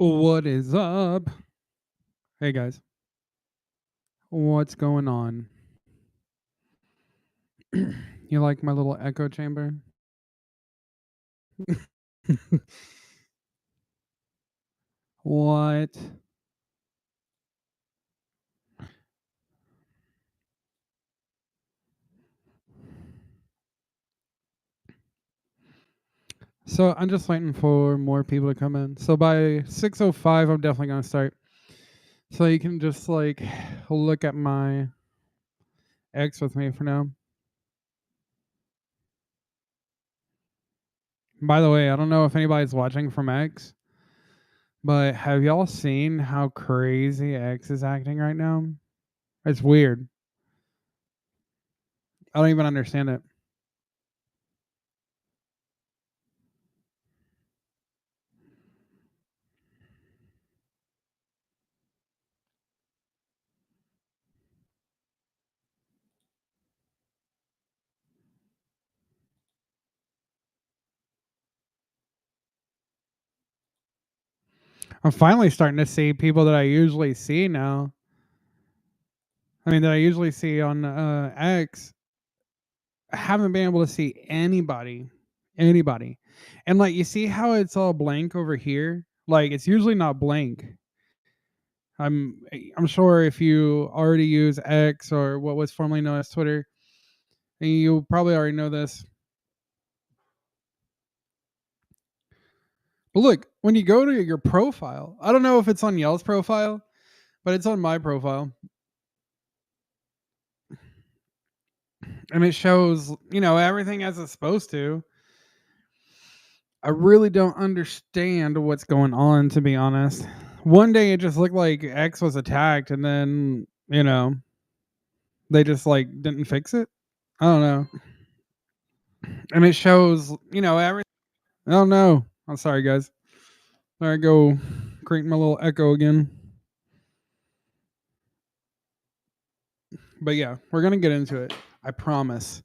What is up? Hey guys, what's going on? You like my little echo chamber? What? So I'm just waiting for more people to come in. So by 6:05, I'm definitely gonna start. So you can just like look at my X with me for now. By the way, I don't know if anybody's watching from X, but have y'all seen how crazy X is acting right now? It's weird. I don't even understand it. I'm finally starting to see people that I usually see now. I mean, that I usually see on X. I haven't been able to see anybody. And like, you see how it's all blank over here? Like, it's usually not blank. I'm sure if you already use X or what was formerly known as Twitter, you probably already know this. But look, when you go to your profile, I don't know if it's on Yell's profile, but it's on my profile. And it shows, everything as it's supposed to. I really don't understand what's going on, to be honest. One day it just looked like X was attacked, and then, they just like didn't fix it. I don't know. And it shows, everything. Oh no. I'm sorry, guys. There I go, creating my little echo again. But yeah, we're gonna get into it. I promise.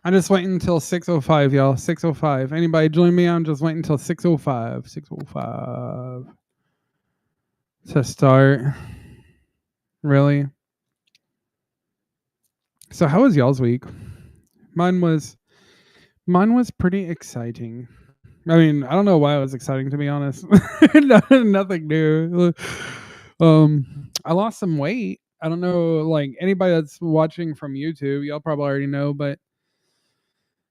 I'm just waiting until 6:05, y'all. 6:05. Anybody join me? I'm just waiting until 6:05. 6:05 to start. Really? So how was y'all's week? Mine was pretty exciting. I mean, I don't know why it was exciting, to be honest. Nothing new. I lost some weight. I don't know, like anybody that's watching from YouTube, y'all probably already know, but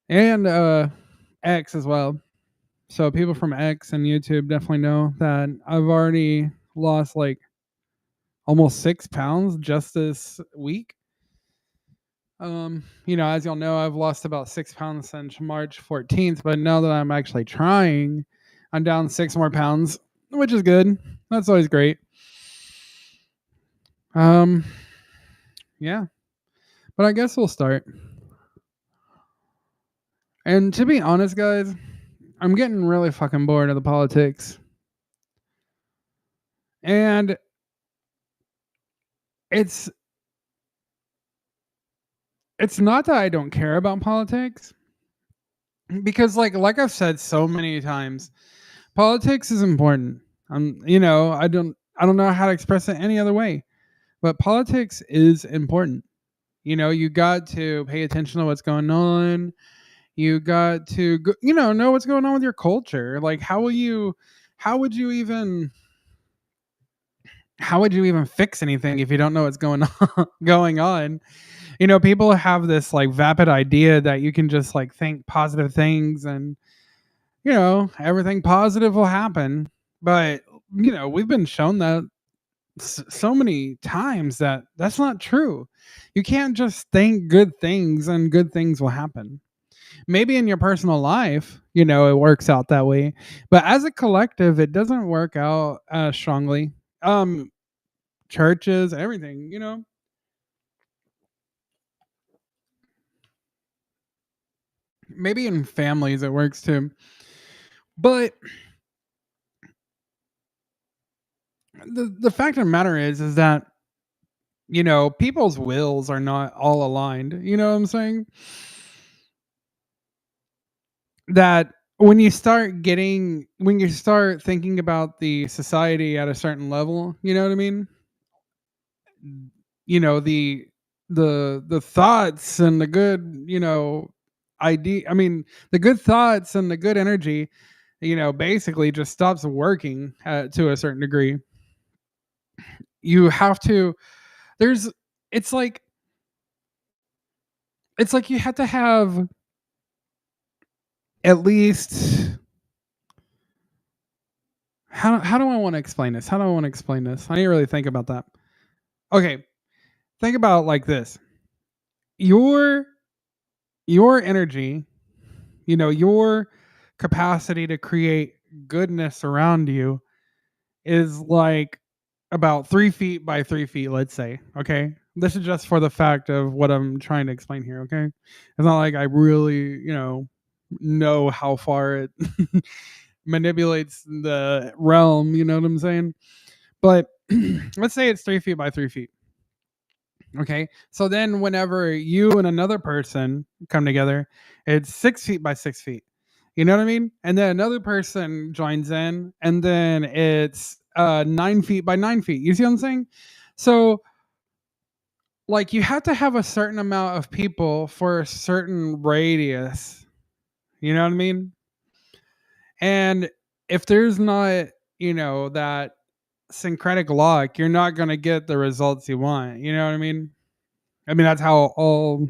and X as well. So people from X and YouTube definitely know that I've already lost like almost 6 pounds just this week. As y'all know, I've lost about 6 pounds since March 14th, but now that I'm actually trying, I'm down 6 more pounds, which is good. That's always great. Um, yeah, but I guess we'll start. And to be honest, guys, I'm getting really fucking bored of the politics. And it's not that I don't care about politics, because like I've said so many times, politics is important. I don't know how to express it any other way. But politics is important. You got to pay attention to what's going on. You got to know what's going on with your culture. Like how would you even fix anything if you don't know what's going on going on? People have this like vapid idea that you can just like think positive things and everything positive will happen. But we've been shown that so many times that that's not true. You can't just think good things and good things will happen. Maybe in your personal life, it works out that way, but as a collective, it doesn't work out as strongly. Um, Churches, everything, maybe in families it works too. But the fact of the matter is that people's wills are not all aligned. You know what I'm saying? That when you start thinking about the society at a certain level, you know what I mean? You know, the thoughts and the good, idea, I mean, the good thoughts and the good energy, basically just stops working to a certain degree. You have to there's it's like you have to have at least how do I want to explain this? How do I want to explain this? I need to really think about that. Okay, think about it like this. Your your energy, your capacity to create goodness around you is like about 3 feet by 3 feet, let's say. Okay. This is just for the fact of what I'm trying to explain here. Okay. It's not like I really, know how far it manipulates the realm. You know what I'm saying? But let's say it's 3 feet by 3 feet. Okay. So then whenever you and another person come together, it's 6 feet by 6 feet. You know what I mean? And then another person joins in, and then it's 9 feet by 9 feet. You see what I'm saying? So like you have to have a certain amount of people for a certain radius. You know what I mean? And if there's not, that syncretic lock, you're not gonna get the results you want. You know what I mean? I mean, that's how all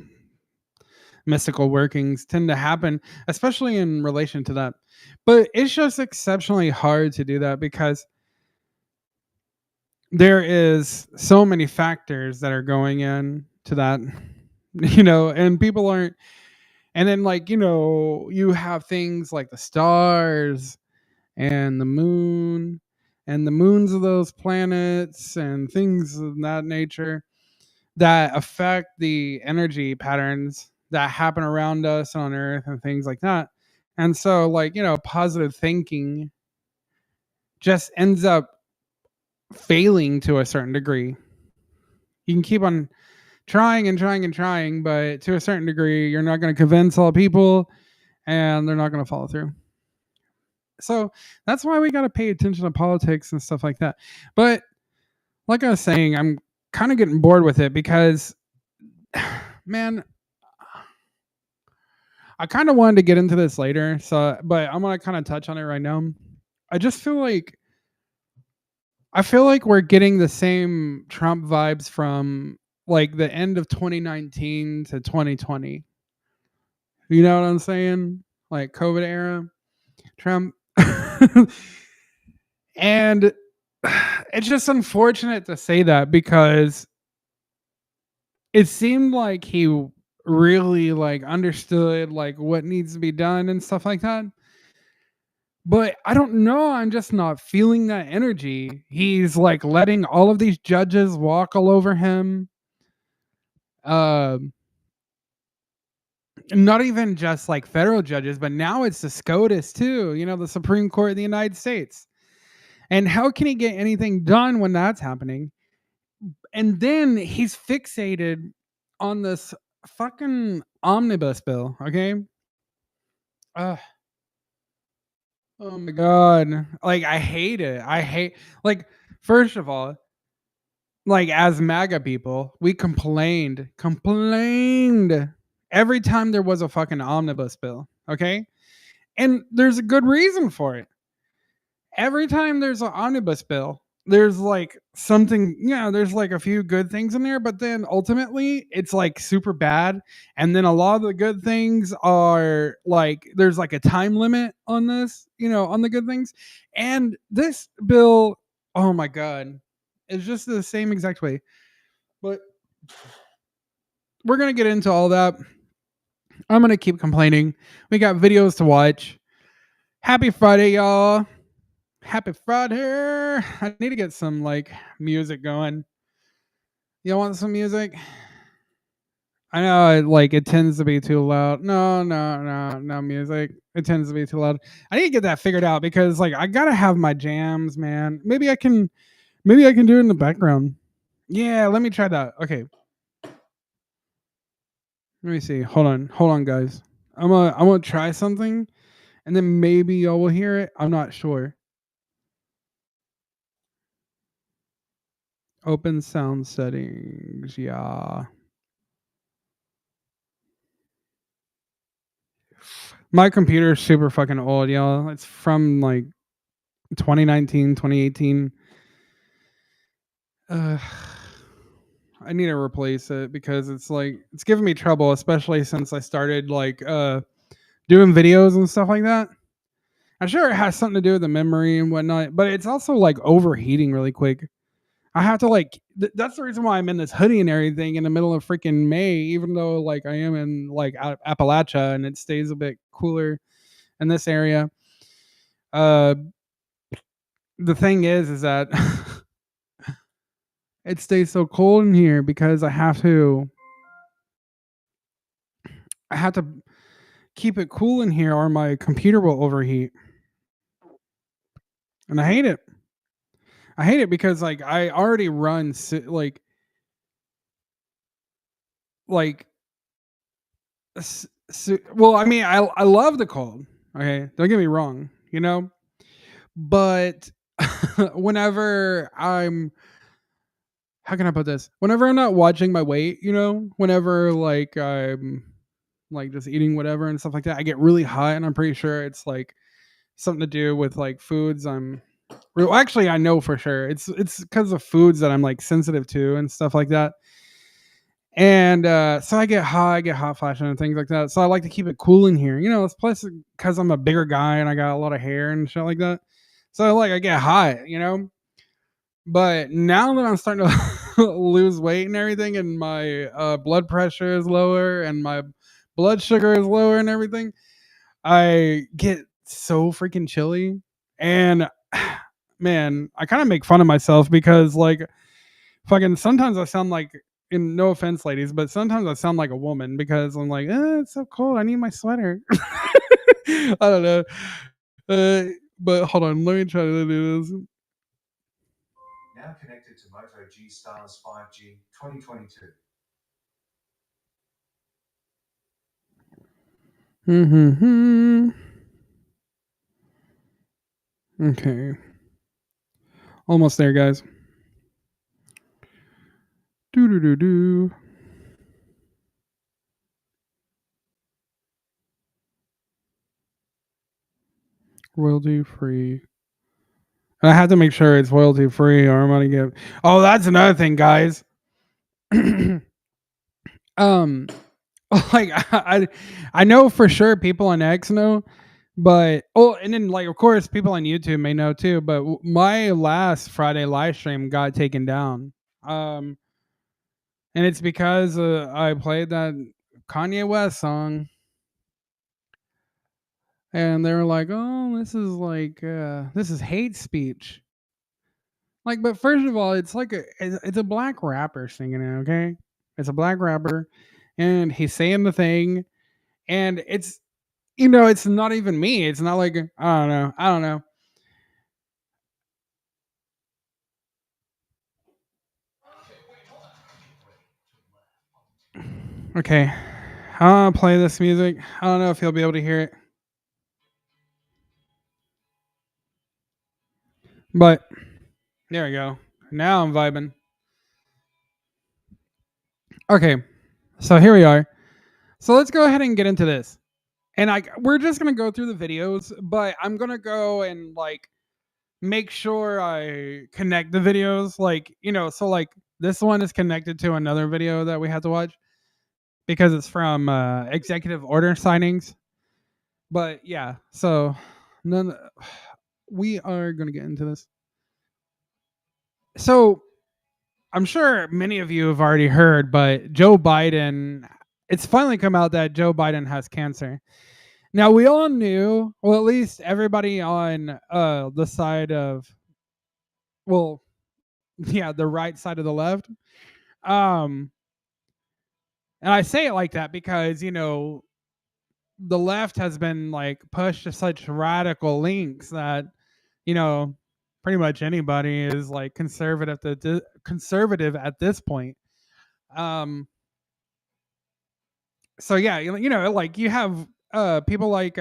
mystical workings tend to happen, especially in relation to that. But it's just exceptionally hard to do that because there is so many factors that are going in to that, and people aren't. And then, like, you have things like the stars and the moon and the moons of those planets and things of that nature that affect the energy patterns that happen around us on Earth and things like that. And so, like, positive thinking just ends up failing to a certain degree. You can keep on trying and trying and trying, but to a certain degree, you're not going to convince all people and they're not going to follow through. So that's why we got to pay attention to politics and stuff like that. But like I was saying, I'm kind of getting bored with it because, man, I kind of wanted to get into this later. So, but I'm going to kind of touch on it right now. I just feel like we're getting the same Trump vibes from like the end of 2019 to 2020. You know what I'm saying? Like COVID era Trump. And it's just unfortunate to say that because it seemed like he really like understood like what needs to be done and stuff like that. But I don't know, I'm just not feeling that energy. He's like letting all of these judges walk all over him. Um Not even just like federal judges, but now it's the SCOTUS too, the Supreme Court of the United States. And how can he get anything done when that's happening? And then he's fixated on this fucking omnibus bill, okay? Ugh. Oh my god. Like I hate it. Like first of all, like as MAGA people, we complained every time there was a fucking omnibus bill, okay? And there's a good reason for it. Every time there's an omnibus bill, there's like something, there's like a few good things in there, but then ultimately it's like super bad. And then a lot of the good things are like, there's like a time limit on this, on the good things. And this bill, oh my God, it's just the same exact way. But we're going to get into all that. I'm going to keep complaining. We got videos to watch. Happy Friday, y'all. Happy Friday. I need to get some like music going. You want some music? I know like it tends to be too loud. No music. It tends to be too loud. I need to get that figured out because like I gotta have my jams, man. Maybe I can do it in the background. Yeah, let me try that. Okay. Let me see. Hold on, guys. I'm gonna try something and then maybe y'all will hear it. I'm not sure. Open sound settings. Yeah. My computer is super fucking old, y'all. It's from like 2019, 2018. Uh, I need to replace it because it's like it's giving me trouble, especially since I started like doing videos and stuff like that. I'm sure it has something to do with the memory and whatnot, but it's also like overheating really quick. I have to like that's the reason why I'm in this hoodie and everything in the middle of freaking May, even though like I am in like Appalachia and it stays a bit cooler in this area. Uh, the thing is that it stays so cold in here because I have to keep it cool in here or my computer will overheat. And I hate it. I hate it because like I already run like well, I mean, I love the cold. Okay, don't get me wrong, you know, but whenever I'm how can I put this? Whenever I'm not watching my weight, you know, whenever like I'm like just eating whatever and stuff like that, I get really hot, and I'm pretty sure it's like something to do with like foods well, actually, I know for sure it's because of foods that I'm like sensitive to and stuff like that. And so I get hot flashing and things like that. So I like to keep it cool in here. You know, it's plus because I'm a bigger guy and I got a lot of hair and shit like that. So like I get hot, you know. But now that I'm starting to lose weight and everything, and my blood pressure is lower and my blood sugar is lower and everything, I get so freaking chilly. And man, I kind of make fun of myself because like fucking sometimes I sound like in no offense, ladies, but sometimes I sound like a woman because I'm like, it's so cold. I need my sweater. I don't know. But hold on, let me try to do this. Now connected to Moto G Stars 5G 2022. Mm-hmm. Okay. Almost there, guys. Do do do do. Royalty free. I have to make sure it's royalty free or I'm gonna get. Oh, that's another thing, guys. um, like I know for sure people on X know, but and then like of course people on YouTube may know too. But my last Friday live stream got taken down. And it's because I played that Kanye West song, and they were like, "Oh, this is hate speech." Like, but first of all, it's a black rapper singing it. Okay, it's a black rapper, and he's saying the thing, and it's it's not even me. It's not like I don't know. I don't know. Okay, I'll play this music. I don't know if you'll be able to hear it, but there we go. Now I'm vibing. Okay, so here we are. So let's go ahead and get into this. And we're just gonna go through the videos, but I'm gonna go and like make sure I connect the videos. Like, so like this one is connected to another video that we have to watch because it's from executive order signings. But yeah, so none we are gonna get into this. So I'm sure many of you have already heard, but Joe Biden, it's finally come out that Joe Biden has cancer. Now we all knew, well, at least everybody on the side of, well, yeah, the right side of the left. Um, and I say it like that because the left has been like pushed to such radical links that you know pretty much anybody is like conservative at this point. Um, so yeah, like you have people like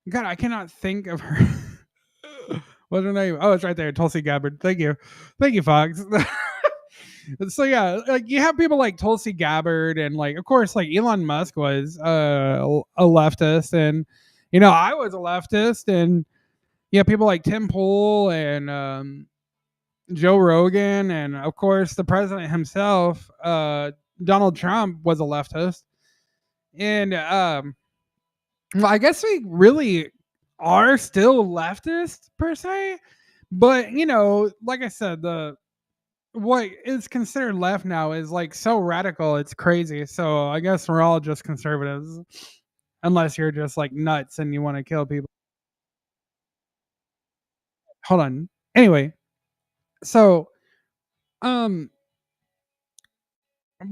God, I cannot think of her. What's her name? Oh, it's right there, Tulsi Gabbard. Thank you, Fox. So yeah, like you have people like Tulsi Gabbard, and like of course like Elon Musk was a leftist, and I was a leftist, and yeah, people like Tim Pool and Joe Rogan, and of course the president himself, Donald Trump, was a leftist, and well, I guess we really are still leftist per se, but like I said, the what is considered left now is like so radical, it's crazy. So I guess we're all just conservatives, unless you're just like nuts and you want to kill people. Hold on. Anyway, so um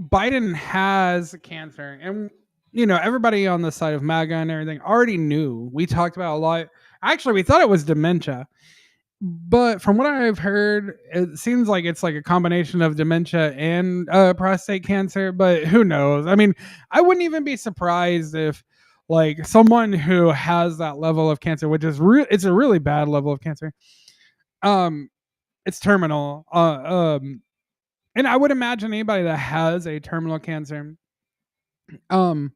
Biden has cancer, and everybody on the side of MAGA and everything already knew. We talked about a lot. Actually, we thought it was dementia, but from what I've heard, it seems like it's like a combination of dementia and prostate cancer. But who knows? I mean, I wouldn't even be surprised if like someone who has that level of cancer, which is it's a really bad level of cancer. Um, it's terminal. And I would imagine anybody that has a terminal cancer, um,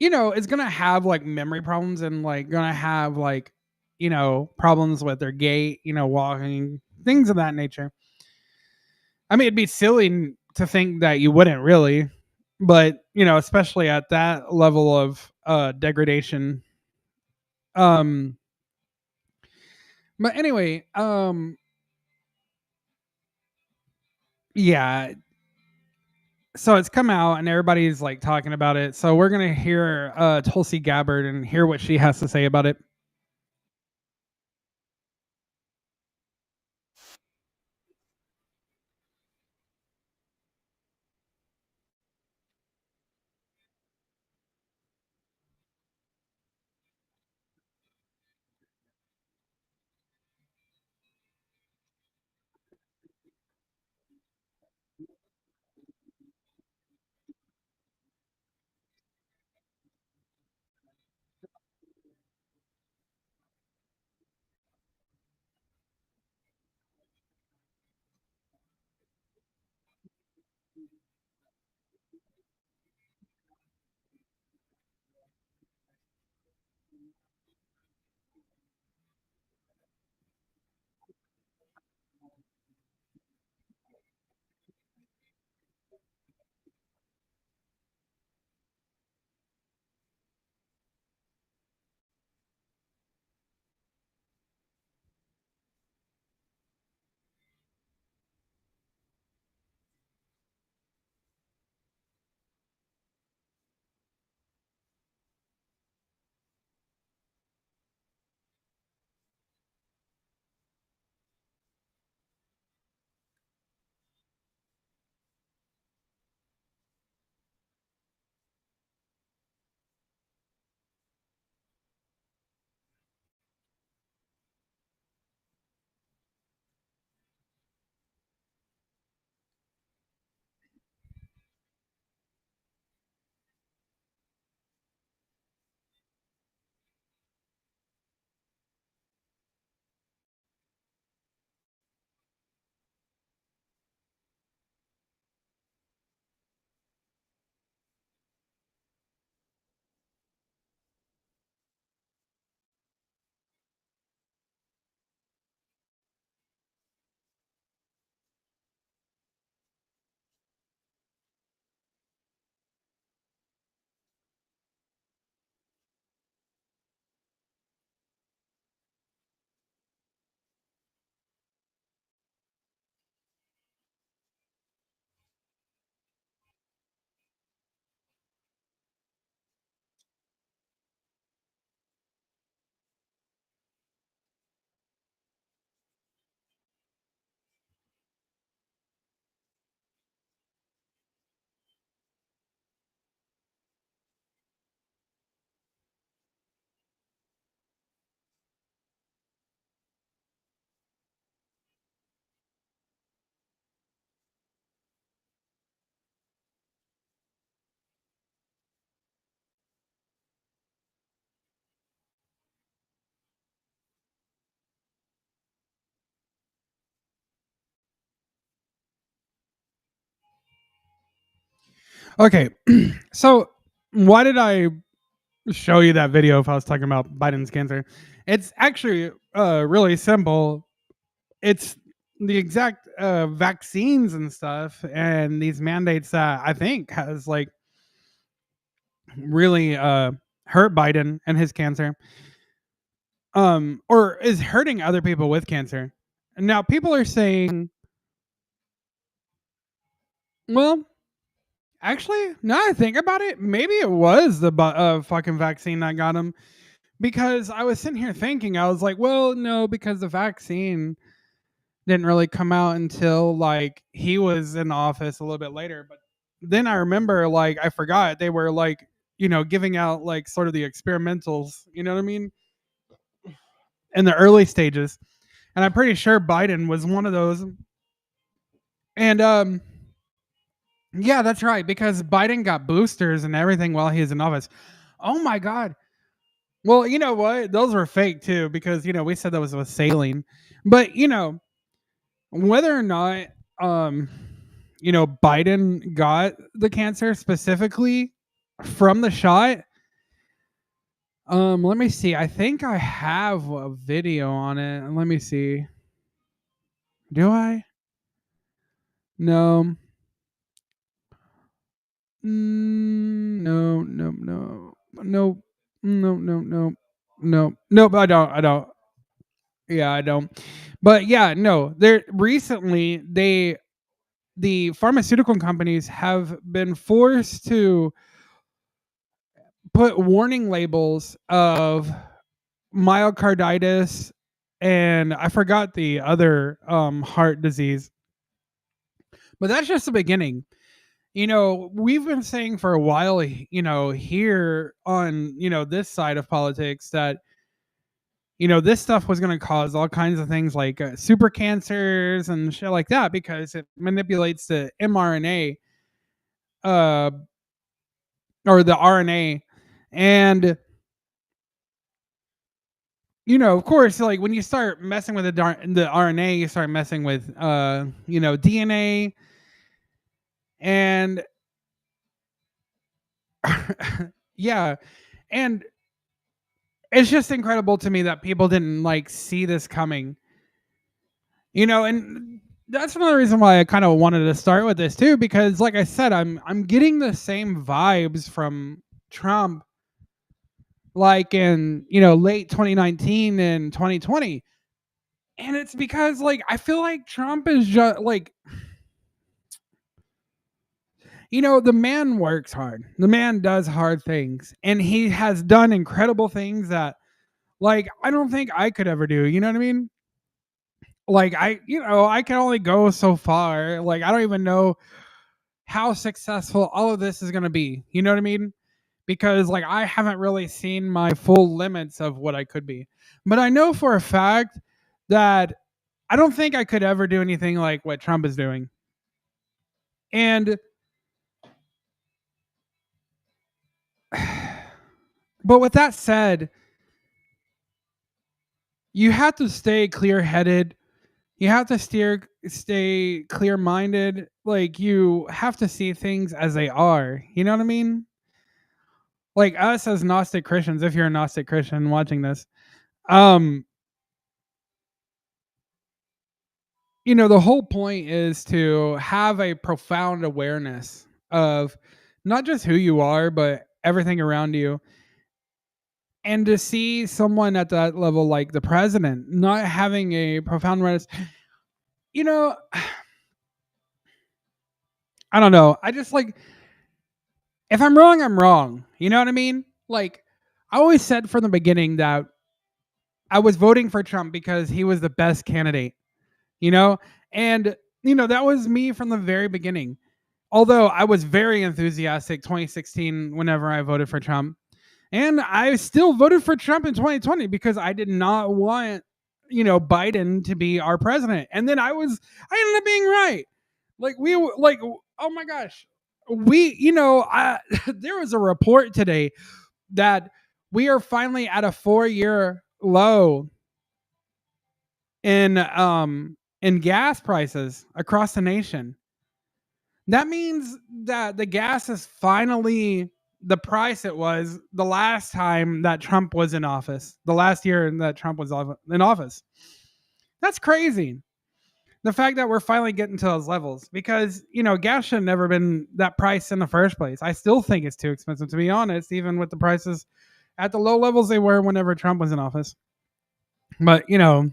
is gonna have like memory problems, and like gonna have like problems with their gait, walking, things of that nature. I mean, it'd be silly to think that you wouldn't really, but especially at that level of degradation. Um, but anyway, yeah. So it's come out and everybody's like talking about it. So we're gonna hear Tulsi Gabbard and hear what she has to say about it. Okay. So why did I show you that video if I was talking about Biden's cancer? It's actually really simple. It's the exact vaccines and stuff and these mandates that I think has like really hurt Biden and his cancer. Or is hurting other people with cancer. Now people are saying, well, actually, now I think about it, maybe it was the fucking vaccine that got him. Because I was sitting here thinking, I was like, well, no, because the vaccine didn't really come out until like he was in office a little bit later. But then I remember, like, I forgot they were like, giving out like sort of the experimentals, you know what I mean? In the early stages. And I'm pretty sure Biden was one of those. And yeah, that's right, because Biden got boosters and everything while he was in office. Oh my God. Well, you know what? Those were fake too, because we said that was with saline. But whether or not Biden got the cancer specifically from the shot, let me see. I think I have a video on it. Let me see. Do I? No. No, no, no. No. No, no, no. No. Nope, I don't. I don't. Yeah, I don't. But yeah, no. There recently the pharmaceutical companies have been forced to put warning labels of myocarditis and I forgot the other heart disease. But that's just the beginning. We've been saying for a while, here on, this side of politics that, this stuff was going to cause all kinds of things like super cancers and shit like that because it manipulates the mRNA uh, or the RNA. And of course, like when you start messing with the RNA, you start messing with DNA, and yeah, and it's just incredible to me that people didn't like see this coming. And that's another reason why I kind of wanted to start with this too, because like I said, I'm getting the same vibes from Trump, like in late 2019 and 2020. And it's because like I feel like Trump is just like the man works hard. The man does hard things and he has done incredible things that like I don't think I could ever do. You know what I mean? Like I can only go so far. Like I don't even know how successful all of this is going to be. You know what I mean? Because like I haven't really seen my full limits of what I could be. But I know for a fact that I don't think I could ever do anything like what Trump is doing. And but with that said, you have to stay clear-headed. You have to stay clear-minded. Like you have to see things as they are. You know what I mean? Like us as Gnostic Christians, if you're a Gnostic Christian watching this, um, the whole point is to have a profound awareness of not just who you are, but everything around you. And to see someone at that level, like the president, not having a profound awareness, you know, I don't know. I just like, if I'm wrong, I'm wrong. You know what I mean? Like, I always said from the beginning that I was voting for Trump because he was the best candidate, you know? And, that was me from the very beginning. Although I was very enthusiastic 2016 whenever I voted for Trump. And I still voted for Trump in 2020 because I did not want, Biden to be our president. And then I ended up being right. Like oh my gosh. There was a report today that we are finally at a 4-year low in gas prices across the nation. That means that the gas is finally the price it was the last time that Trump was in office, the last year that Trump was in office. That's crazy. The fact that we're finally getting to those levels because, gas should have never been that price in the first place. I still think it's too expensive, to be honest, even with the prices at the low levels they were whenever Trump was in office. But, people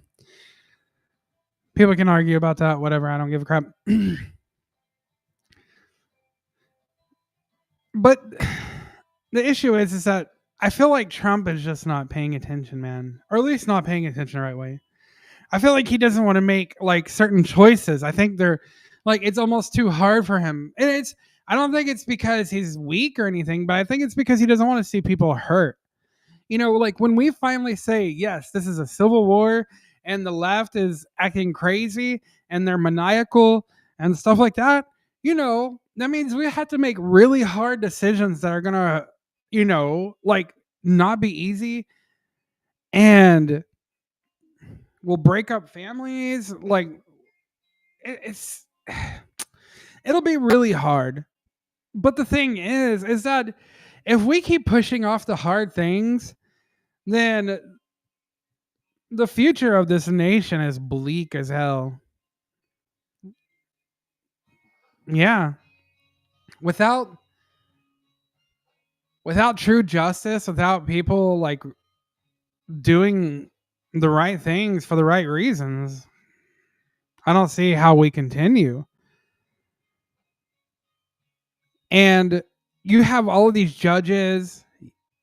can argue about that, whatever. I don't give a crap. But the issue is that I feel like Trump is just not paying attention, man, or at least not paying attention the right way. I feel like he doesn't want to make like certain choices. I think they're like it's almost too hard for him, and I don't think it's because he's weak or anything, but I think it's because he doesn't want to see people hurt. Like when we finally say yes, this is a civil war, and the left is acting crazy and they're maniacal and stuff like that. That means we have to make really hard decisions that are gonna, like not be easy and will break up families. Like it's it'll be really hard. But the thing is that if we keep pushing off the hard things, then the future of this nation is bleak as hell. Yeah. Without true justice, without people like doing the right things for the right reasons, I don't see how we continue. And you have all of these judges,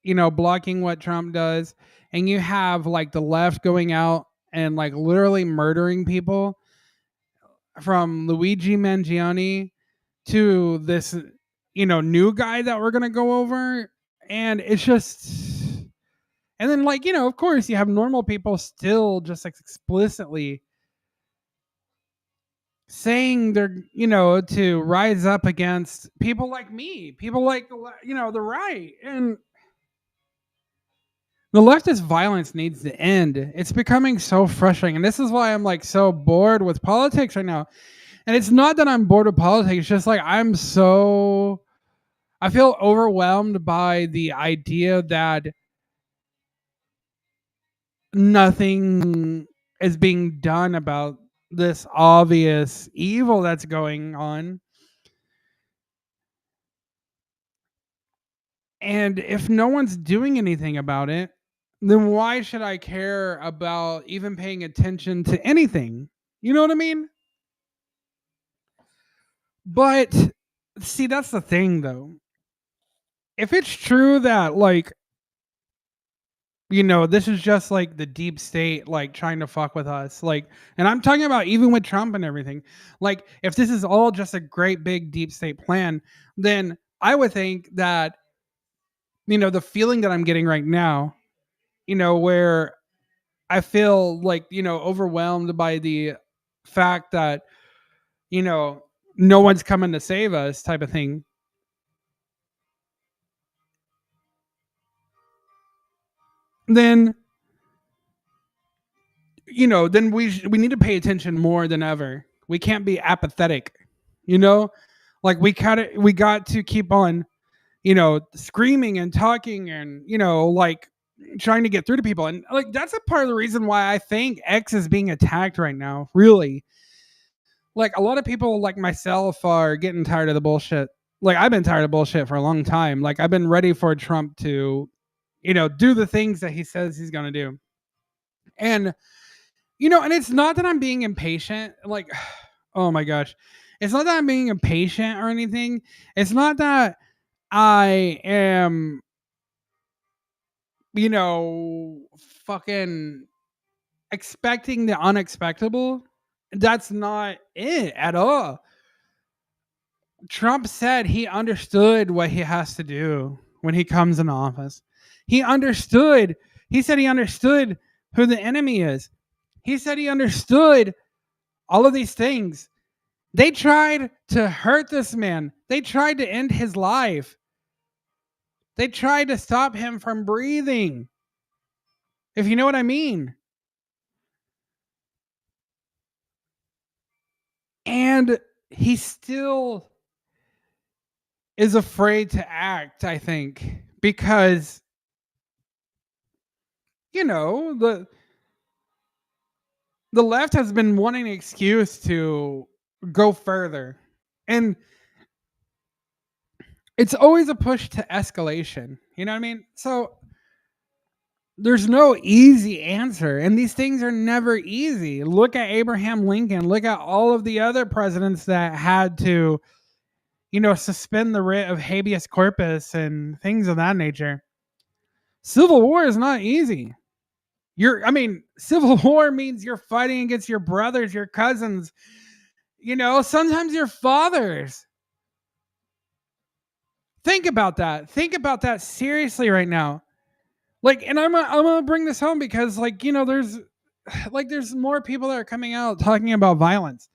blocking what Trump does, and you have like the left going out and like literally murdering people, from Luigi Mangione to this, new guy that we're gonna go over, and it's just, and then like of course you have normal people still just like explicitly saying they're to rise up against people like me, people like the right, and the leftist violence needs to end. It's becoming so frustrating, and this is why I'm like so bored with politics right now. And it's not that I'm bored with politics, it's just like I feel overwhelmed by the idea that nothing is being done about this obvious evil that's going on. And if no one's doing anything about it, then why should I care about even paying attention to anything? You know what I mean? But see, that's the thing though. If it's true that like this is just like the deep state like trying to fuck with us, like, and I'm talking about even with Trump and everything, like if this is all just a great big deep state plan, then I would think that the feeling that I'm getting right now, where I feel like overwhelmed by the fact that you know no one's coming to save us type of thing, then then we need to pay attention more than ever. We can't be apathetic, you know like we got to keep on screaming and talking and like trying to get through to people, and like that's a part of the reason why I think X is being attacked right now, really. Like a lot of people like myself are getting tired of the bullshit. Like I've been tired of bullshit for a long time. Like I've been ready for Trump to do the things that he says he's going to do. And and it's not that I'm being impatient, like oh my gosh. It's not that I'm being impatient or anything. It's not that I am, you know, fucking expecting the unexpectable. That's not it at all. Trump said he understood what he has to do when he comes in office. He understood. He said he understood who the enemy is. He said he understood all of these things. They tried to hurt this man. They tried to end his life. They tried to stop him from breathing. If you know what I mean. And he still is afraid to act, I think, because the left has been wanting an excuse to go further. And it's always a push to escalation. You know what I mean? So there's no easy answer, and these things are never easy. Look at Abraham Lincoln. Look at all of the other presidents that had to, suspend the writ of habeas corpus and things of that nature. Civil war is not easy. Civil war means you're fighting against your brothers, your cousins, sometimes your fathers. Think about that. Think about that seriously right now. And I'm gonna bring this home because there's more people that are coming out talking about violence.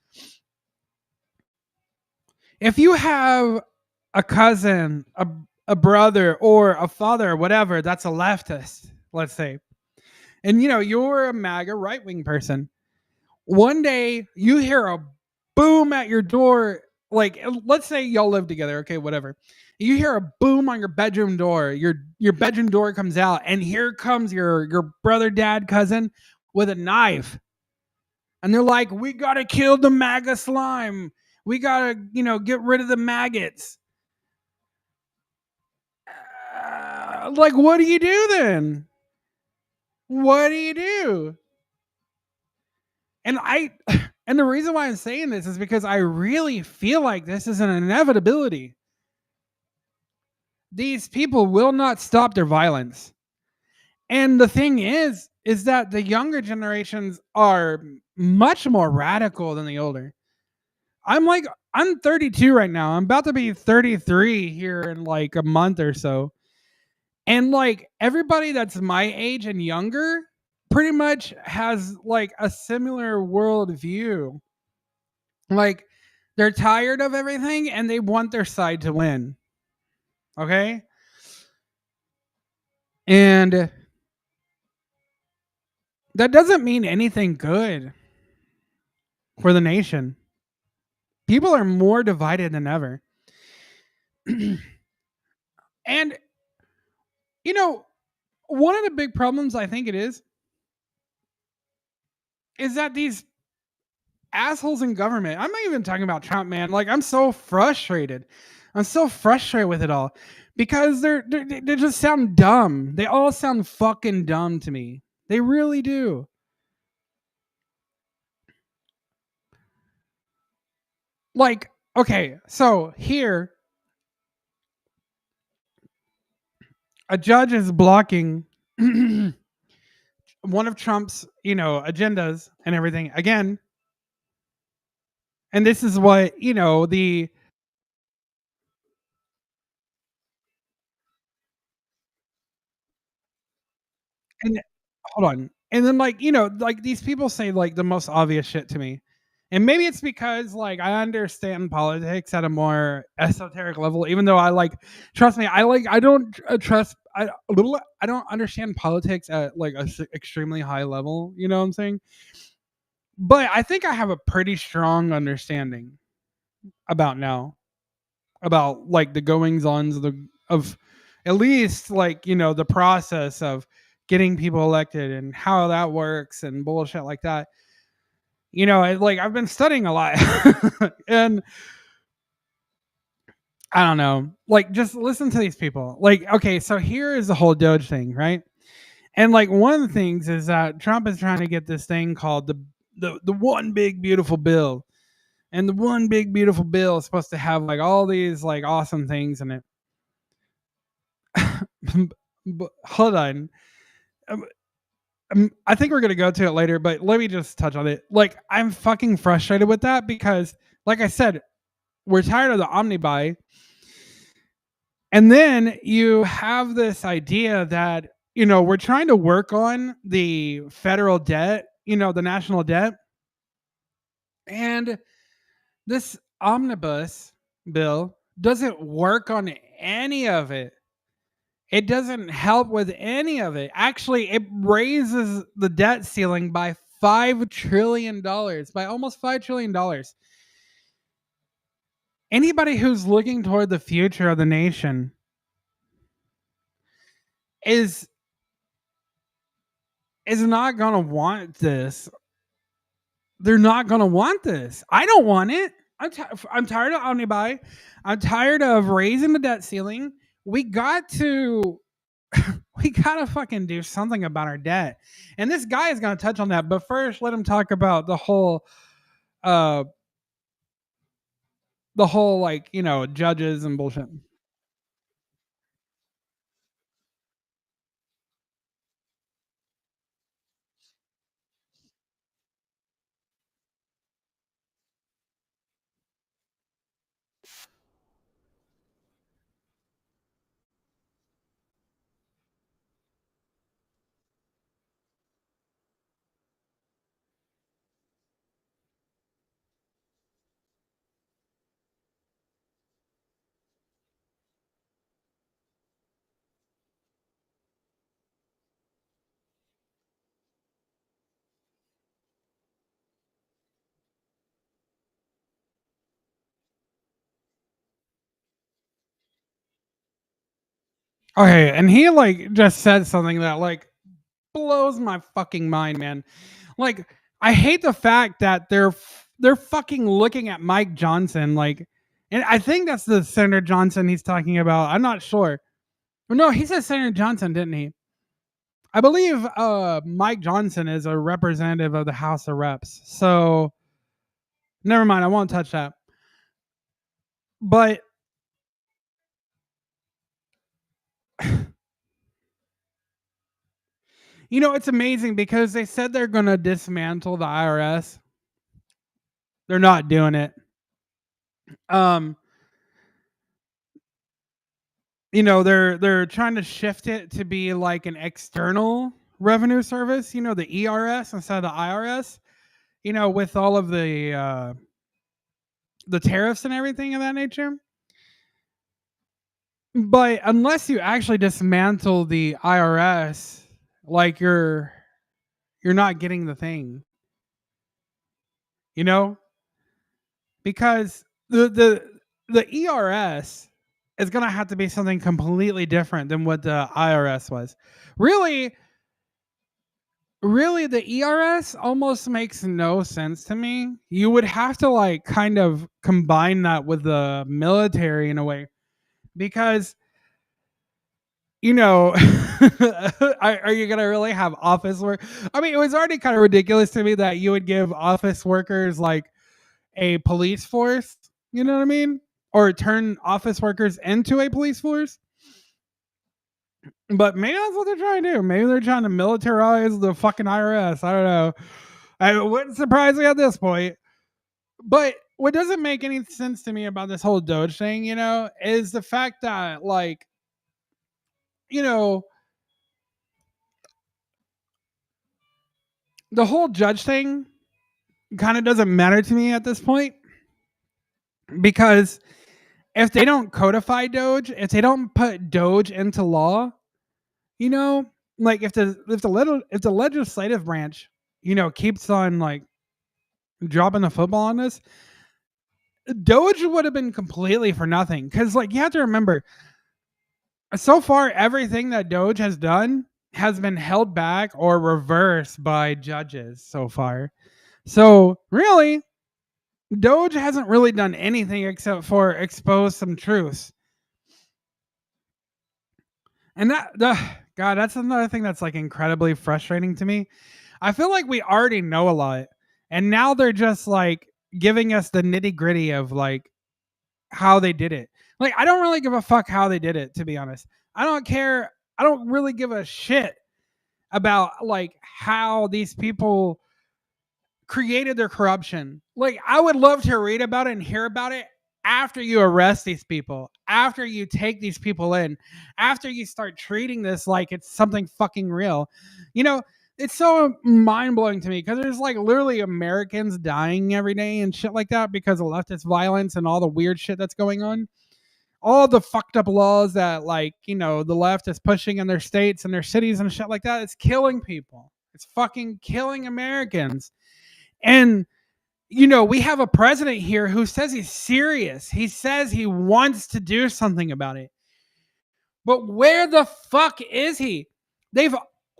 If you have a cousin, a brother, or a father, or whatever, that's a leftist, let's say, and you're a MAGA right wing person, one day you hear a boom at your door. Let's say y'all live together, okay, whatever. You hear a boom on your bedroom door. Your bedroom door comes out, and here comes your brother, dad, cousin with a knife. And they're like, "We gotta kill the MAGA slime. We gotta, get rid of the maggots." What do you do then? What do you do? And I and the reason why I'm saying this is because I really feel like this is an inevitability. These people will not stop their violence. And the thing is that the younger generations are much more radical than the older. I'm 32 right now. I'm about to be 33 here in like a month or so. And everybody that's my age and younger pretty much has like a similar worldview. Like they're tired of everything and they want their side to win. Okay? And that doesn't mean anything good for the nation. People are more divided than ever. And you know, one of the big problems I think it is that these assholes in government. I'm not even talking about Trump, man. I'm so frustrated. I'm so frustrated with it all because they just sound dumb. They all sound fucking dumb to me. They really do. Okay, so here a judge is blocking one of Trump's, agendas and everything again. And this is what, the and hold on. And then these people say the most obvious shit to me. And maybe it's because I understand politics at a more esoteric level, even though trust me, I don't trust I don't understand politics at extremely high level, you know what I'm saying? But I think I have a pretty strong understanding about now about the goings ons of at least the process of getting people elected and how that works and bullshit like that. I've been studying a lot and I don't know, just listen to these people. Okay, so here is the whole Doge thing, right? And one of the things is that Trump is trying to get this thing called the one big beautiful bill. And the one big beautiful bill is supposed to have all these awesome things in it. But hold on. I think we're gonna go to it later, but let me just touch on it. I'm fucking frustrated with that because, like I said, we're tired of the omnibuy, and then you have this idea that we're trying to work on the federal debt, the national debt, and this omnibus bill doesn't work on any of it. It doesn't help with any of it. Actually, it raises the debt ceiling by $5 trillion, by almost $5 trillion. Anybody who's looking toward the future of the nation is is not going to want this. They're not going to want this. I don't want it. I'm tired of Omnibuy. I'm tired of raising the debt ceiling. We got to we gotta fucking do something about our debt. And this guy is gonna touch on that. But first, let him talk about uh the whole like, judges and bullshit. Okay, and he like just said something that like blows my fucking mind, man. Like, I hate the fact that they're fucking looking at Mike Johnson, like, and I think that's the Senator Johnson he's talking about. I'm not sure. No, he said Senator Johnson, didn't he? I believe Mike Johnson is a representative of the House of Reps. So never mind, I won't touch that. But it's amazing because they said they're going to dismantle the IRS. They're not doing it. Um, they're trying to shift it to be like an external revenue service, the ERS instead of the IRS, with all of the tariffs and everything of that nature. But unless you actually dismantle the IRS, like you're not getting the thing, you know? Because the ERS is going to have to be something completely different than what the IRS was. Really, really the ERS almost makes no sense to me. You would have to like kind of combine that with the military in a way because are you gonna really have office work? I mean, it was already kind of ridiculous to me that you would give office workers like a police force. You know what I mean? Or turn office workers into a police force. But maybe that's what they're trying to do. Maybe they're trying to militarize the fucking IRS. I don't know. It wouldn't surprise me at this point. But what doesn't make any sense to me about this whole Doge thing, is the fact that like, you know, the whole judge thing kind of doesn't matter to me at this point because if they don't codify Doge, if they don't put Doge into law, you know, like if the legislative branch, keeps on like dropping the football on this, Doge would have been completely for nothing. Because like you have to remember, so far everything that Doge has done has been held back or reversed by judges so far. So really, Doge hasn't really done anything except for expose some truths. And God, that's another thing that's like incredibly frustrating to me. I feel like we already know a lot, and now they're just like giving us the nitty gritty of like how they did it. Like, I don't really give a fuck how they did it, to be honest. I don't care. I don't really give a shit about like how these people created their corruption. Like, I would love to read about it and hear about it after you arrest these people, after you take these people in, after you start treating this like it's something fucking real. It's so mind blowing to me because there's like literally Americans dying every day and shit like that because of leftist violence and all the weird shit that's going on. All the fucked up laws that like, the left is pushing in their states and their cities and shit like that. It's killing people. It's fucking killing Americans. And we have a president here who says he's serious. He says he wants to do something about it. But where the fuck is he? They've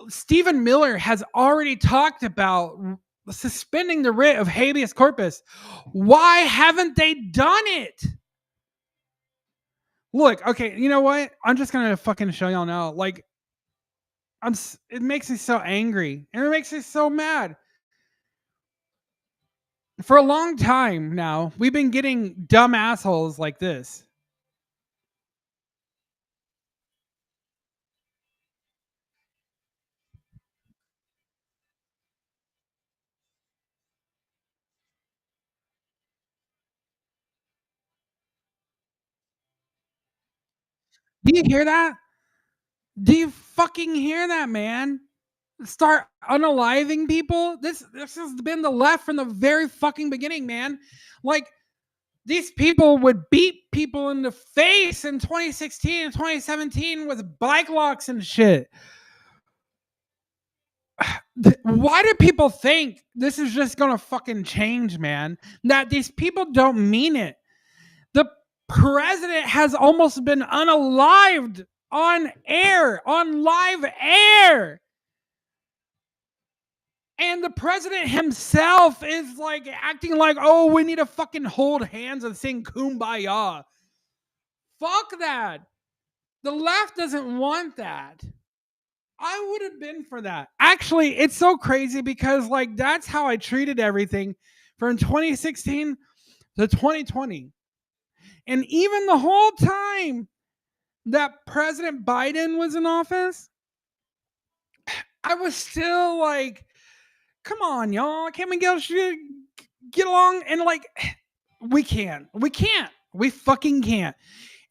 Stephen Miller has already talked about suspending the writ of habeas corpus. Why haven't they done it? Look, okay, you know what? I'm just gonna fucking show y'all now. Like, it makes me so angry and it makes me so mad. For a long time now, we've been getting dumb assholes like this. Do you hear that? Do you fucking hear that, man? Start unaliving people. This has been the left from the very fucking beginning, man. Like, these people would beat people in the face in 2016 and 2017 with bike locks and shit. Why do people think this is just gonna fucking change, man? That these people don't mean it. The president has almost been unalived on air, on live air. And the president himself is like acting like, oh, we need to fucking hold hands and sing kumbaya. Fuck that. The left doesn't want that. I would have been for that. Actually, it's so crazy because like that's how I treated everything from 2016 to 2020. And even the whole time that President Biden was in office, I was still like, come on, y'all. Can't we get along? And like, we can't. We fucking can't.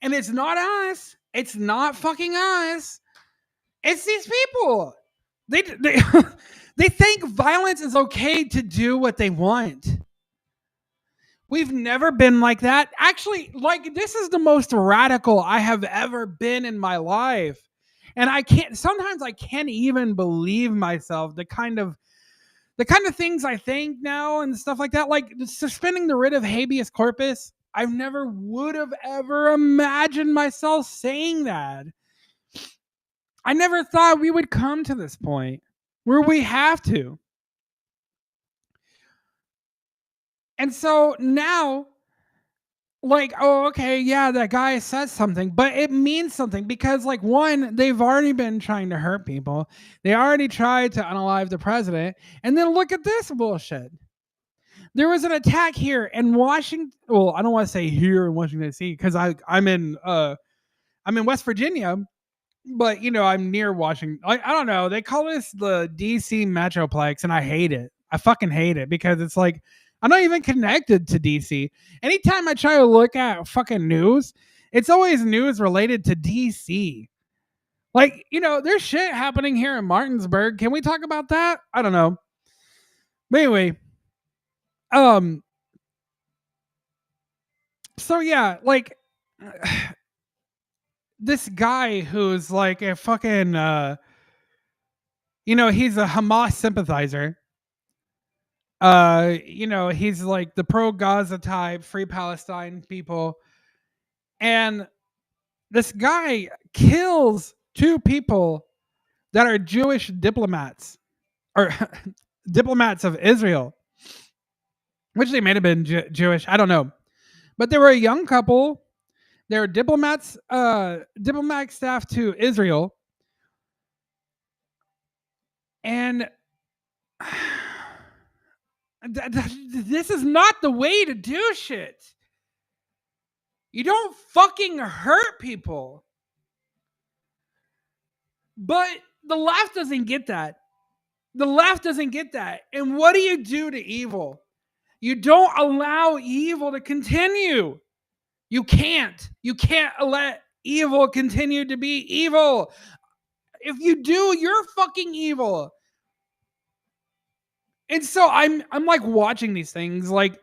And it's not us. It's not fucking us. It's these people. They they think violence is okay to do what they want. We've never been like that. Actually, like this is the most radical I have ever been in my life. And sometimes I can't even believe myself the kind of things I think now and stuff like that, like suspending the writ of habeas corpus. I never would have ever imagined myself saying that. I never thought we would come to this point where we have to. And so now, like, oh, okay, yeah, that guy says something, but it means something because, like, one, they've already been trying to hurt people. They already tried to unalive the president. And then look at this bullshit. There was an attack here in Washington. Well, I don't want to say here in Washington D.C. because I'm in West Virginia, but I'm near Washington. I don't know. They call this the DC Metroplex, and I hate it. I fucking hate it because it's like I'm not even connected to DC. Anytime I try to look at fucking news, it's always news related to DC. Like, there's shit happening here in Martinsburg. Can we talk about that? I don't know. But anyway, so yeah, like this guy who's like a fucking he's a Hamas sympathizer. He's like the pro Gaza type, free Palestine people. And this guy kills two people that are Jewish diplomats or diplomats of Israel, which they may have been Jewish. I don't know. But they were a young couple. They were diplomats, diplomatic staff to Israel. And this is not the way to do shit. You don't fucking hurt people. But the left doesn't get that. The left doesn't get that. And what do you do to evil? You don't allow evil to continue. You can't. You can't let evil continue to be evil. If you do, you're fucking evil. And so I'm like watching these things, like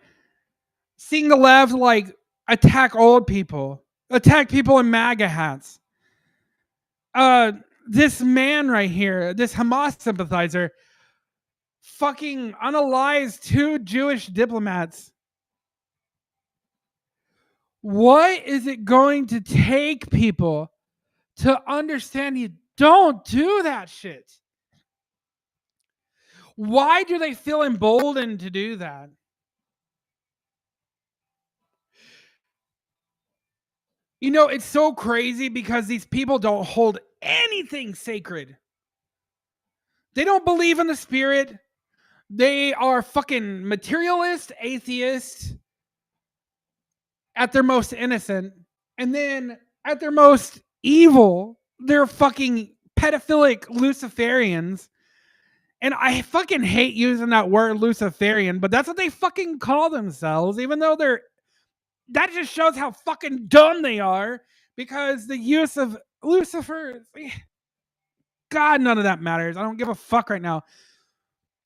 seeing the left like attack old people, attack people in MAGA hats. This man right here, this Hamas sympathizer, fucking unalived 2 Jewish diplomats. What is it going to take people to understand you don't do that shit? Why do they feel emboldened to do that? You know, it's so crazy because these people don't hold anything sacred. They don't believe in the spirit. They are fucking materialist, atheists at their most innocent. And then at their most evil, they're fucking pedophilic Luciferians. And I fucking hate using that word Luciferian, but that's what they fucking call themselves, even though they're. That just shows how fucking dumb they are because the use of Lucifer. God, none of that matters. I don't give a fuck right now.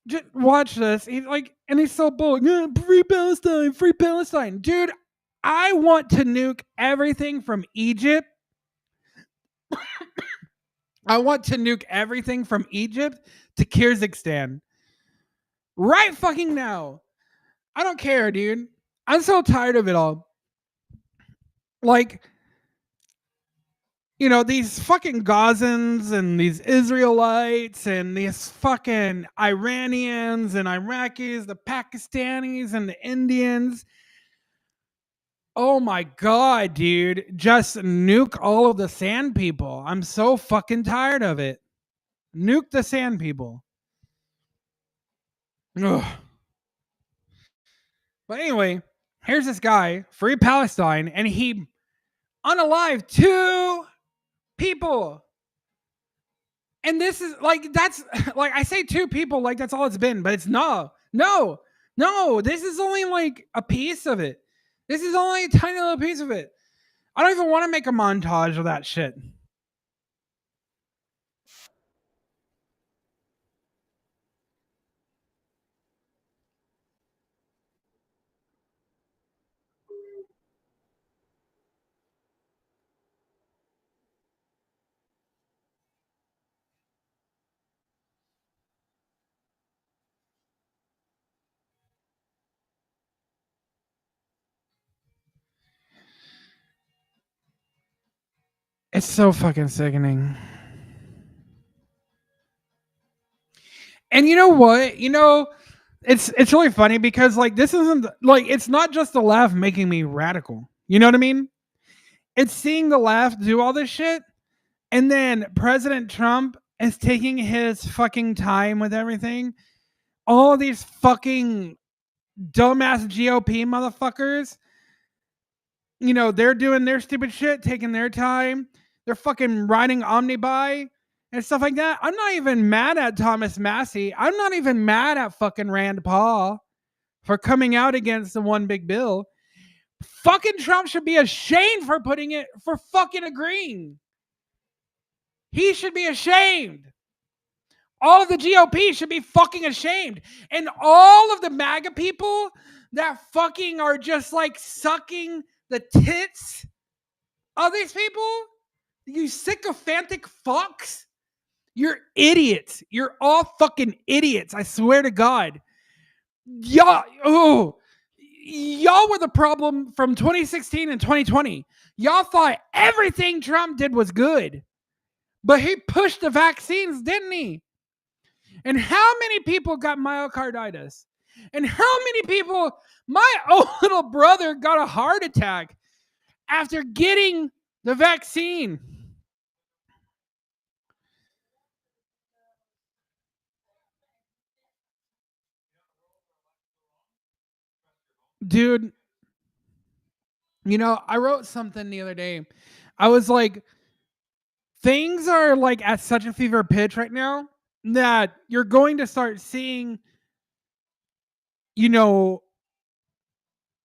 Just watch this. And he's so bold. Yeah, free Palestine, dude. I want to nuke everything from Egypt. I want to nuke everything from Egypt to Kyrgyzstan right fucking now. I don't care, dude. I'm so tired of it all. Like, you know, these fucking Gazans and these Israelites and these fucking Iranians and Iraqis, the Pakistanis and the Indians. Oh my God, dude. Just nuke all of the sand people. I'm so fucking tired of it. Nuke the sand people. Ugh. But anyway, here's this guy, Free Palestine, and he unalived 2 people. And this is like, that's like, I say 2 people like that's all it's been, but it's no. This is only like a piece of it. This is only a tiny little piece of it. I don't even want to make a montage of that shit. It's so fucking sickening. And you know what? You know, it's really funny because like this isn't like it's not just the left making me radical. You know what I mean? It's seeing the left do all this shit, and then President Trump is taking his fucking time with everything. All these fucking dumbass GOP motherfuckers, you know, they're doing their stupid shit, taking their time. They're fucking riding omnibuy and stuff like that. I'm not even mad at Thomas Massey. I'm not even mad at fucking Rand Paul for coming out against the one big bill. Fucking Trump should be ashamed for putting it, for fucking agreeing. He should be ashamed. All of the GOP should be fucking ashamed. And all of the MAGA people that fucking are just like sucking the tits of these people, you sycophantic fucks, you're idiots. You're all fucking idiots. I swear to God. Y'all were the problem from 2016 and 2020. Y'all thought everything Trump did was good. But he pushed the vaccines, didn't he? And how many people got myocarditis? And how many people, my own little brother got a heart attack after getting the vaccine. Dude, you know, I wrote something the other day. I was like, things are like at such a fever pitch right now that you're going to start seeing, you know,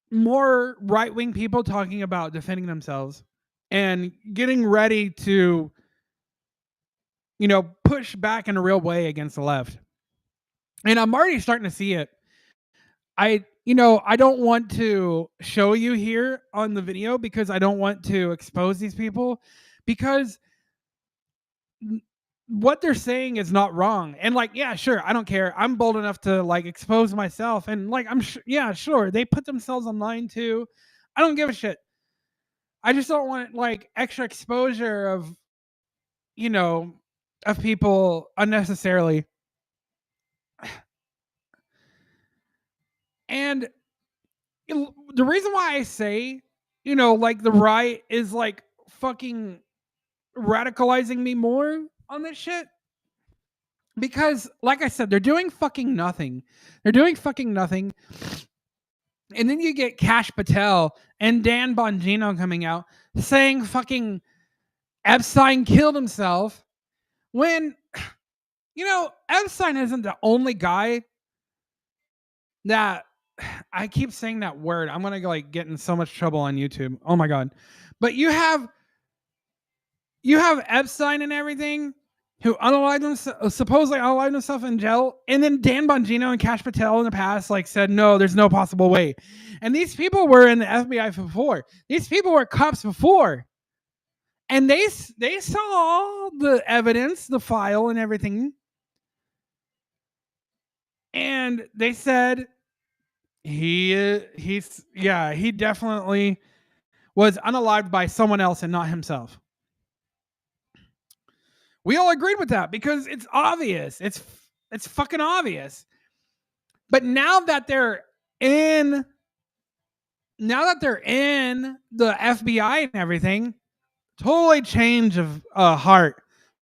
more right-wing people talking about defending themselves and getting ready to, you know, push back in a real way against the left. And I'm already starting to see it. I don't want to show you here on the video because I don't want to expose these people, because what they're saying is not wrong. And like, yeah, sure, I don't care. I'm bold enough to like expose myself, and like, yeah, sure, they put themselves online too. I don't give a shit. I just don't want like extra exposure of, you know, of people unnecessarily. And the reason why I say, like the right is like fucking radicalizing me more on this shit, because like I said, they're doing fucking nothing. They're doing fucking nothing. And then you get Cash Patel and Dan Bongino coming out saying fucking Epstein killed himself, when Epstein isn't the only guy that I keep saying that word. I'm gonna like get in so much trouble on YouTube. Oh my god. But you have Epstein and everything, who unalived himself, supposedly unalived himself in jail, and then Dan Bongino and Cash Patel in the past like said no, there's no possible way. And these people were in the FBI before. These people were cops before, and they saw the evidence, the file, and everything, and they said he definitely was unalived by someone else and not himself. We all agreed with that because it's obvious. It's fucking obvious. But now that they're in the FBI and everything, totally change of heart.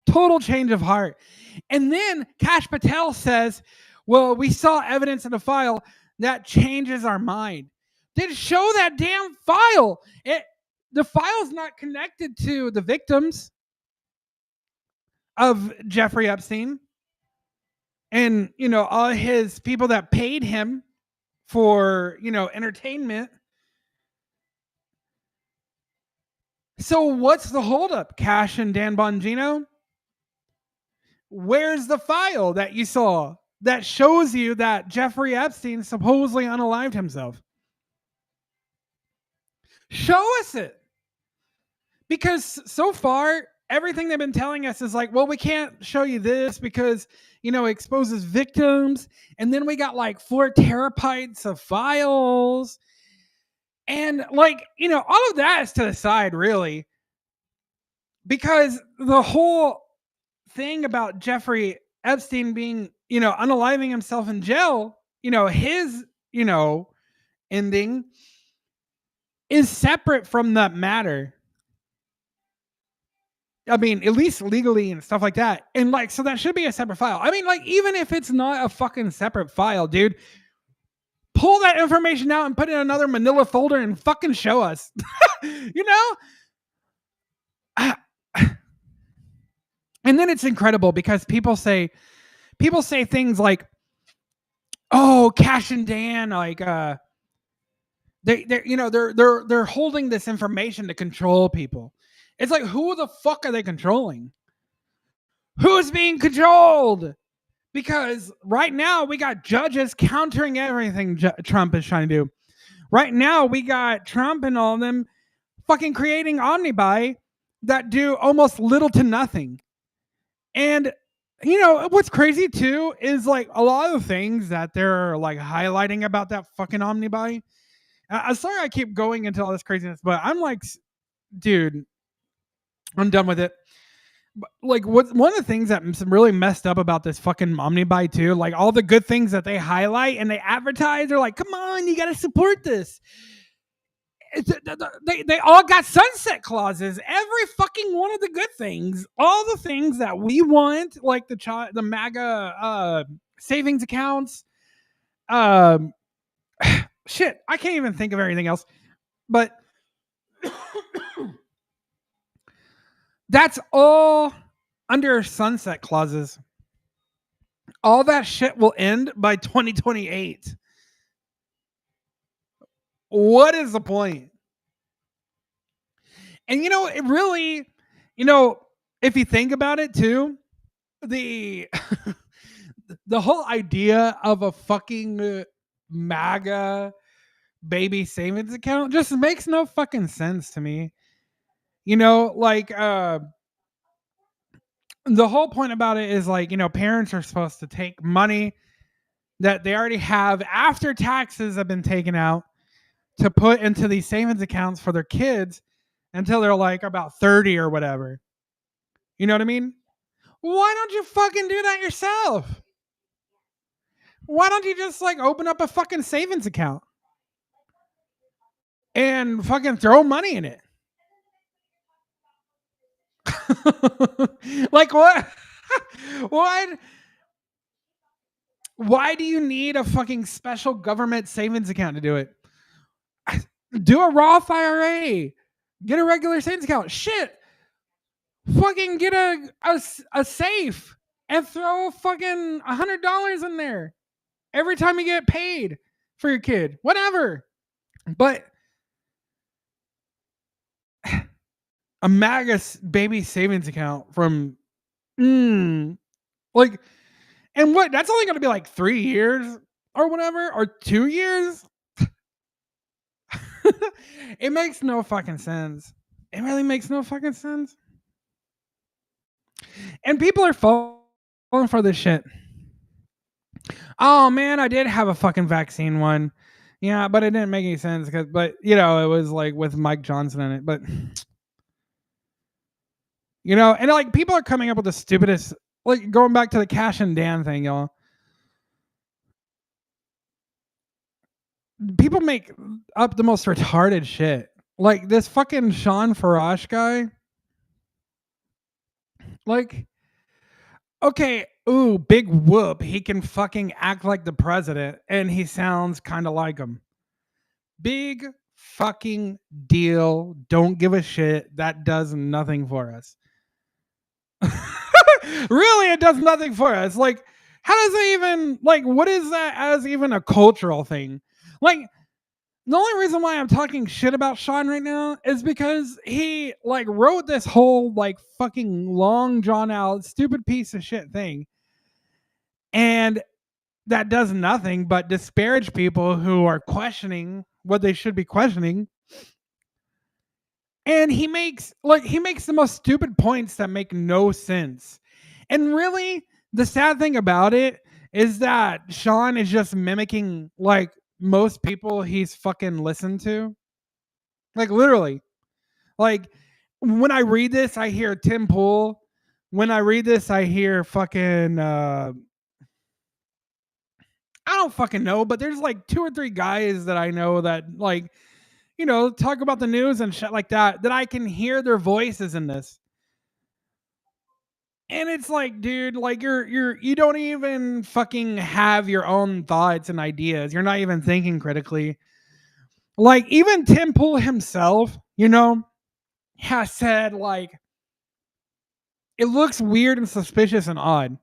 Total change of heart. And then Cash Patel says, well, we saw evidence in the file that changes our mind. Then show that damn file. The file's not connected to the victims of Jeffrey Epstein and all his people that paid him for entertainment. So what's the holdup, Cash and Dan Bongino? Where's the file that you saw that shows you that Jeffrey Epstein supposedly unalived himself? Show us it. Because so far, everything they've been telling us is like, well, we can't show you this because, it exposes victims. And then we got like 4 terabytes of files. And like, all of that is to the side, really. Because the whole thing about Jeffrey Epstein being, unaliving himself in jail, his, ending is separate from that matter. I mean, at least legally and stuff like that. And like, so that should be a separate file. I mean, like, even if it's not a fucking separate file, dude, pull that information out and put it in another manila folder and fucking show us. And then it's incredible because people say things like, oh, Cash and Dan, like they're holding this information to control people. It's like, who the fuck are they controlling? Who's being controlled? Because right now we got judges countering everything Trump is trying to do. Right now we got Trump and all of them fucking creating omnibuy that do almost little to nothing. And what's crazy too is like a lot of things that they're like highlighting about that fucking omnibuy. I'm sorry I keep going into all this craziness, but I'm like, dude, I'm done with it. Like, one of the things that's really messed up about this fucking omnibuy too, like all the good things that they highlight and they advertise, they're like, come on, you got to support this. They all got sunset clauses. Every fucking one of the good things, all the things that we want, like the MAGA savings accounts. Shit, I can't even think of everything else. But that's all under sunset clauses. All that shit will end by 2028. What is the point? And it really, if you think about it too, the the whole idea of a fucking MAGA baby savings account just makes no fucking sense to me. Like the whole point about it is like, parents are supposed to take money that they already have after taxes have been taken out to put into these savings accounts for their kids until they're like about 30 or whatever. You know what I mean? Why don't you fucking do that yourself? Why don't you just like open up a fucking savings account and fucking throw money in it? Like what? What? Why do you need a fucking special government savings account to do it? Do a Roth IRA. Get a regular savings account. Shit. Fucking get a safe and throw fucking $100 in there every time you get paid for your kid. Whatever. But a MAGA baby savings account from like, and what? That's only going to be like 3 years or whatever, or 2 years. It makes no fucking sense. It really makes no fucking sense. And people are falling for this shit. Oh man, I did have a fucking vaccine one. Yeah, but it didn't make any sense but it was like with Mike Johnson in it. But and like people are coming up with the stupidest, like going back to the Cash and Dan thing, y'all. People make up the most retarded shit. Like this fucking Sean Farash guy. Like, okay, ooh, big whoop. He can fucking act like the president and he sounds kind of like him. Big fucking deal. Don't give a shit. That does nothing for us. Really, it does nothing for us. Like, how does it even, like, what is that as even a cultural thing? Like, the only reason why I'm talking shit about Sean right now is because he like wrote this whole like fucking long drawn out stupid piece of shit thing. And that does nothing but disparage people who are questioning what they should be questioning. And he makes the most stupid points that make no sense. And really, the sad thing about it is that Sean is just mimicking like most people he's fucking listened to. Like literally. Like when I read this, I hear Tim Pool. When I read this, I hear fucking I don't fucking know, but there's like 2 or 3 guys that I know that like, talk about the news and shit like that I can hear their voices in this. And it's like, dude, like you don't even fucking have your own thoughts and ideas. You're not even thinking critically. Like even Tim Pool himself, has said like it looks weird and suspicious and odd.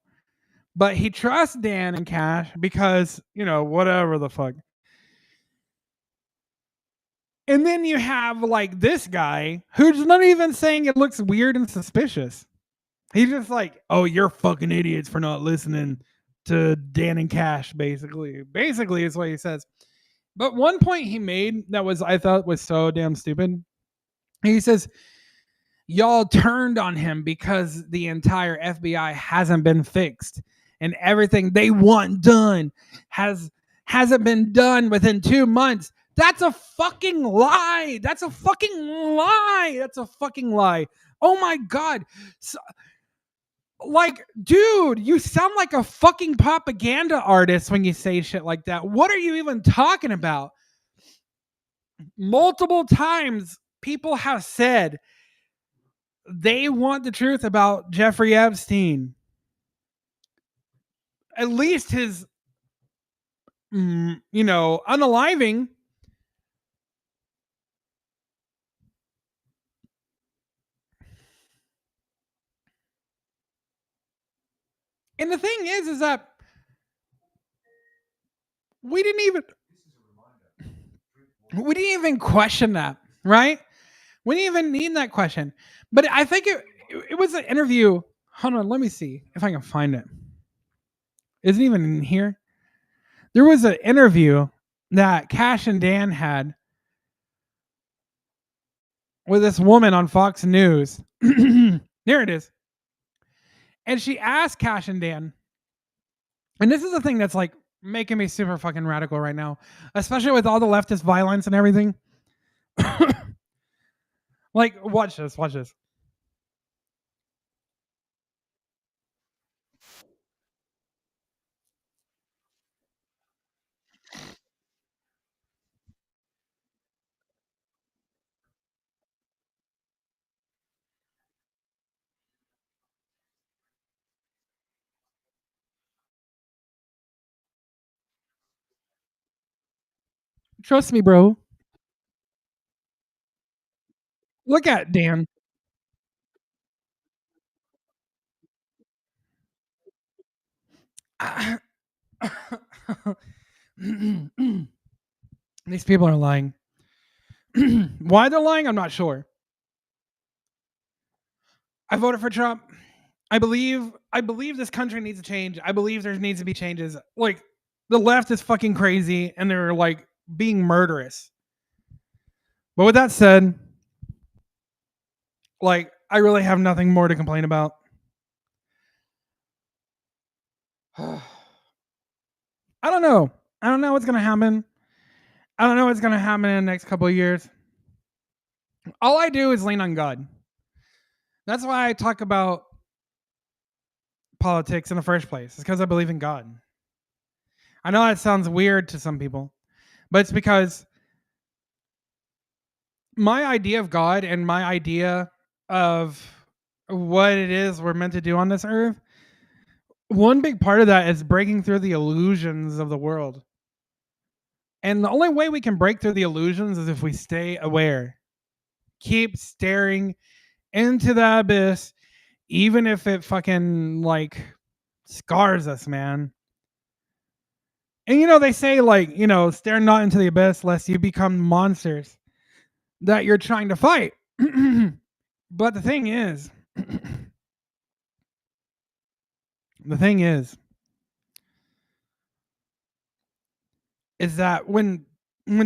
But he trusts Dan and Cash because, whatever the fuck. And then you have like this guy who's not even saying it looks weird and suspicious. He's just like, oh, you're fucking idiots for not listening to Dan and Cash, basically. Basically is what he says. But one point he made that I thought was so damn stupid. He says, y'all turned on him because the entire FBI hasn't been fixed. And everything they want done hasn't been done within 2 months. That's a fucking lie. That's a fucking lie. That's a fucking lie. Oh my God. So, like, dude, you sound like a fucking propaganda artist when you say shit like that. What are you even talking about? Multiple times people have said they want the truth about Jeffrey Epstein. At least his, unaliving. And the thing is that we didn't even question that, right? We didn't even need that question. But I think it was an interview. Hold on, let me see if I can find it. Isn't even in here. There was an interview that Cash and Dan had with this woman on Fox News. There it is. And she asked Cash and Dan, and this is the thing that's like making me super fucking radical right now, especially with all the leftist violence and everything. Like, watch this, watch this. Trust me, bro. Look at Dan. These people are lying. Why they're lying, I'm not sure. I voted for Trump. I believe this country needs to change. I believe there needs to be changes. Like, the left is fucking crazy and they're like being murderous. But with that said, like, I really have nothing more to complain about. I don't know. I don't know what's gonna happen. I don't know what's gonna happen in the next couple of years. All I do is lean on God. That's why I talk about politics in the first place. It's because I believe in God. I know that sounds weird to some people, but it's because my idea of God and my idea of what it is we're meant to do on this earth, one big part of that is breaking through the illusions of the world. And the only way we can break through the illusions is if we stay aware. Keep staring into the abyss, even if it fucking like scars us, man. And they say, like, stare not into the abyss lest you become monsters that you're trying to fight. But the thing is, the thing is that when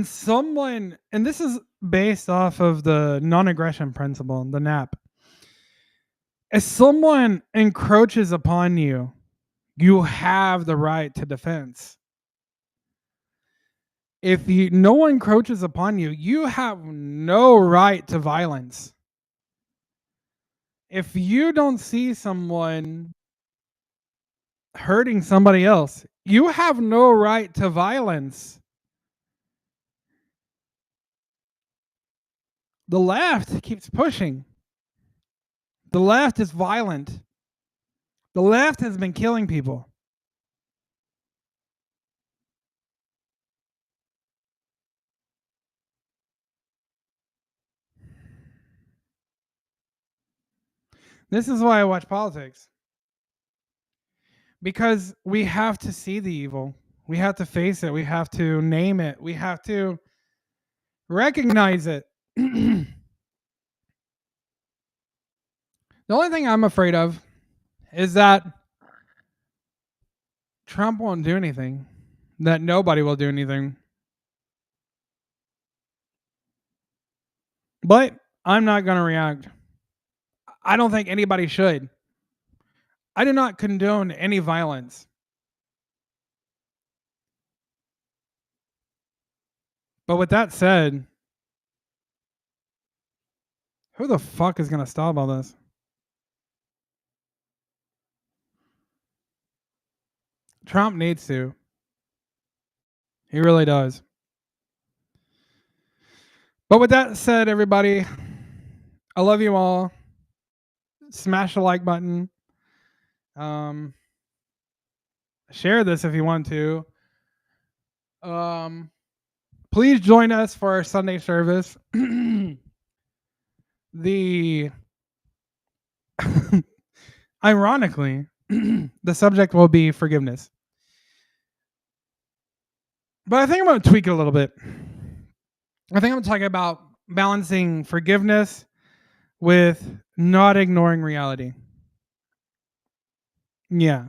someone, and this is based off of the non-aggression principle, the NAP, if someone encroaches upon you, you have the right to defense. If no one encroaches upon you, you have no right to violence. If you don't see someone hurting somebody else, you have no right to violence. The left keeps pushing. The left is violent. The left has been killing people. This is why I watch politics. Because we have to see the evil. We have to face it. We have to name it. We have to recognize it. The only thing I'm afraid of is that Trump won't do anything, that nobody will do anything. But I'm not going to react. I don't think anybody should. I do not condone any violence. But with that said, who the fuck is going to stop all this? Trump needs to. He really does. But with that said, everybody, I love you all. Smash the like button. Share this if you want to. Please join us for our Sunday service. The Ironically, the subject will be forgiveness. But I think I'm going to tweak it a little bit. I think I'm going to talk about balancing forgiveness with not ignoring reality. Yeah.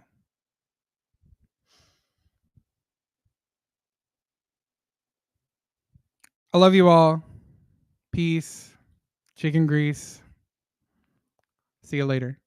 I love you all. Peace. Chicken grease. See you later.